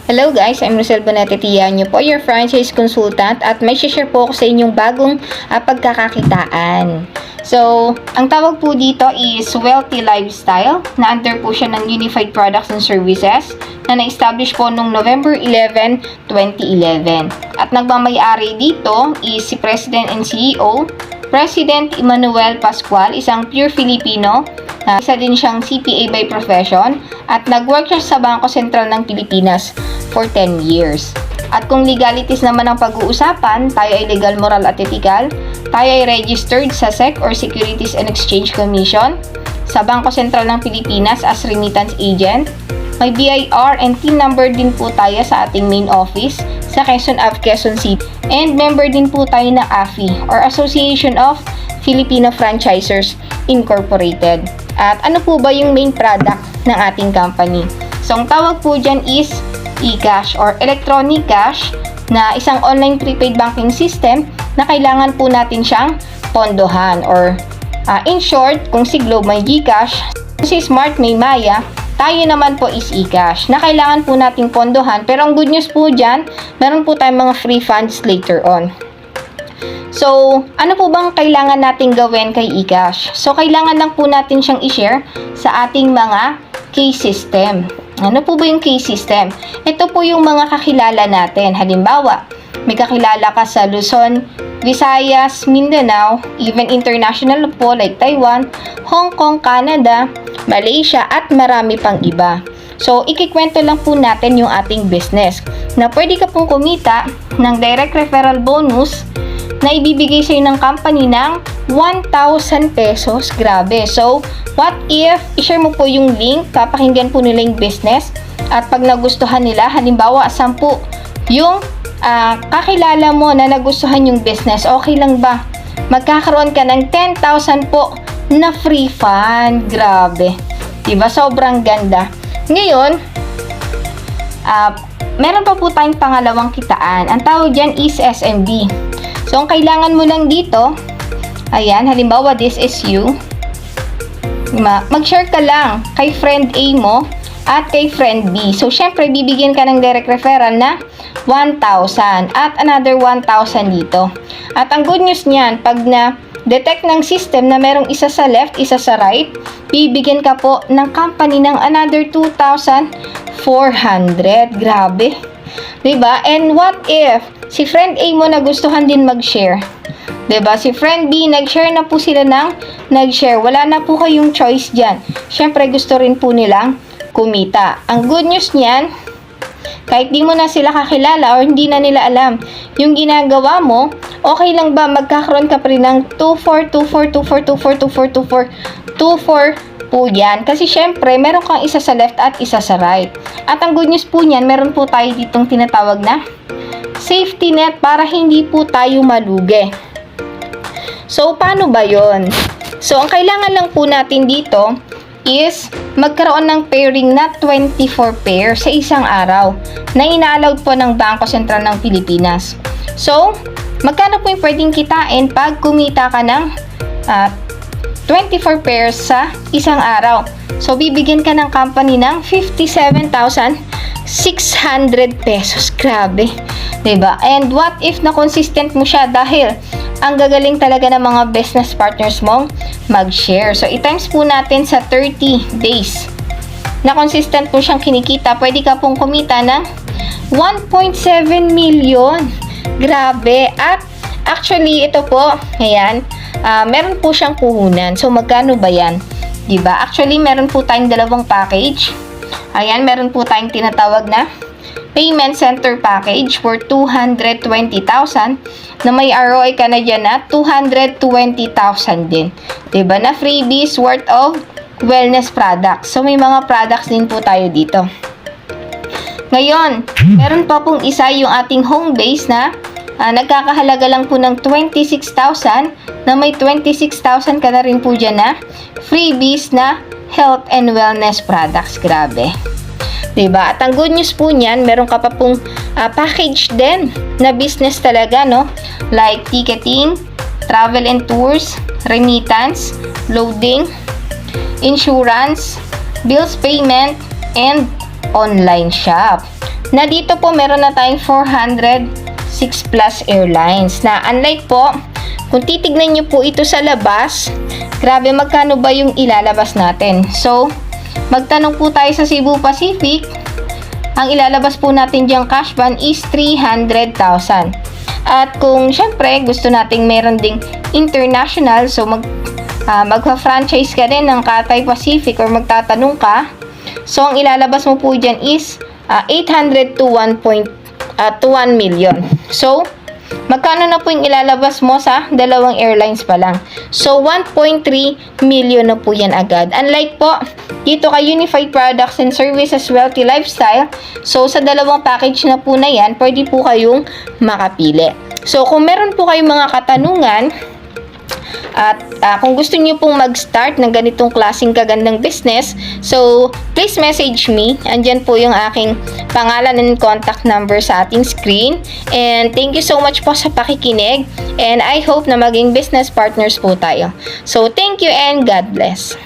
Hello guys, I'm Rosel Bonete Tianyo po, your franchise consultant at may share po ako sa inyong bagong pagkakakitaan. So, ang tawag po dito is Wealthy Lifestyle na under po siya ng Unified Products and Services na na-establish po noong November 11, 2011. At nagmamayari dito is si President and CEO, President Emmanuel Pascual, isang pure Filipino. Isa din siyang CPA by profession at nag-work siya sa Bangko Sentral ng Pilipinas for 10 years. At kung legalities naman ang pag-uusapan, tayo ay legal, moral at ethical. Tayo ay registered sa SEC or Securities and Exchange Commission, sa Bangko Sentral ng Pilipinas as remittance agent. May BIR and TIN number din po tayo sa ating main office sa Quezon Ave, Quezon City. And member din po tayo ng AFI or Association of Filipino Franchisers Incorporated. At ano po ba yung main product ng ating company? So, ang tawag po dyan is eCash or Electronic Cash na isang online prepaid banking system na kailangan po natin siyang pondohan or in short, kung si Globe may GCash, si Smart may Maya, tayo naman po is eCash na kailangan po nating pondohan. Pero ang good news po dyan, meron po tayong mga free funds later on. So, ano po bang kailangan natin gawin kay eCash? So, kailangan lang po natin siyang i-share sa ating mga case system. Ano po ba yung case system? Ito po yung mga kakilala natin. Halimbawa, may kakilala ka sa Luzon, Visayas, Mindanao, even international po like Taiwan, Hong Kong, Canada, Malaysia, at marami pang iba. So, ikikwento lang po natin yung ating business na pwede ka pong kumita ng direct referral bonus na ibibigay sa'yo ng company ng 1,000 pesos. Grabe. So, what if i-share mo po yung link, papakinggan po nila yung business, at pag nagustuhan nila, halimbawa, 10 yung kakilala mo na nagustuhan yung business, okay lang ba? Magkakaroon ka ng 10,000 po na free fund. Grabe. Diba? Sobrang ganda. Ngayon, meron pa po tayong pangalawang kitaan. Ang tawag dyan is SMB. So, ang kailangan mo lang dito, ayan, halimbawa, this is you. Mag-share ka lang kay friend A mo at kay friend B. So, syempre, bibigyan ka ng direct referral na 1,000 at another 1,000 dito. At ang good news niyan, pag na-detect ng system na merong isa sa left, isa sa right, bibigyan ka po ng company ng another 2,400. Grabe. Diba? And what if si friend A mo nagustuhan din mag-share? Diba? Si friend B, nag-share na po sila ng nag-share. Wala na po kayong choice dyan. Siyempre, gusto rin po nilang kumita. Ang good news niyan, kahit di mo na sila kakilala or hindi na nila alam yung ginagawa mo, okay lang ba magkakaroon ka pa rin ng 24, 24, 24, 24, 24, 24 po yan. Kasi syempre, meron kang isa sa left at isa sa right. At ang good news po niyan, meron po tayo ditong tinatawag na safety net para hindi po tayo malugi. So, paano ba yon? So, ang kailangan lang po natin dito is magkaroon ng pairing na 24 pair sa isang araw na ina-allowed po ng Bangko Sentral ng Pilipinas. So, magkano po yung pwedeng kitain pag kumita ka ng 24 pairs sa isang araw? So, bibigyan ka ng company ng 57,600 pesos. Grabe. Diba? And what if na consistent mo siya dahil ang gagaling talaga ng mga business partners mong mag-share. So, i-times po natin sa 30 days na consistent po siyang kinikita. Pwede ka pong kumita ng 1.7 million. Grabe. At actually, ito po, ayan, meron po siyang puhunan. So, magkano ba yan? Diba? Actually, meron po tayong dalawang package. Ayan, meron po tayong tinatawag na Payment Center Package for 220,000 na may ROI ka na dyan na 220,000 din. Diba? Na freebies worth of wellness products. So, may mga products din po tayo dito. Ngayon, meron pa pong isa yung ating home base na nagkakahalaga lang po ng 26,000 na may 26,000 ka na rin po dyan na freebies na health and wellness products. Grabe. Diba? At ang good news po niyan, meron ka pa pong package din na business talaga, no? Like ticketing, travel and tours, remittance, loading, insurance, bills payment, and online shop. Na dito po meron na tayong 406 plus airlines na unlike po, kung titignan nyo po ito sa labas, grabe magkano ba yung ilalabas natin. So, magtanong po tayo sa Cebu Pacific, ang ilalabas po natin diyang cash ban is 300,000. At kung syempre gusto nating meron ding international, so magpa-franchise ka din ng Cathay Pacific or magtatanong ka, so ang ilalabas mo po dyan is 800 to 1 million. So, magkano na po yung ilalabas mo sa dalawang airlines pa lang? So, 1.3 million na po yan agad. Unlike po, dito kay Unified Products and Services Wealthy Lifestyle, so sa dalawang package na po na yan, pwede po kayong makapili. So, kung meron po kayong mga katanungan, at kung gusto niyo pong mag-start ng ganitong klaseng kagandang business, so please message me. Andyan po yung aking pangalan and contact number sa ating screen. And thank you so much po sa pakikinig. And I hope na maging business partners po tayo. So thank you and God bless.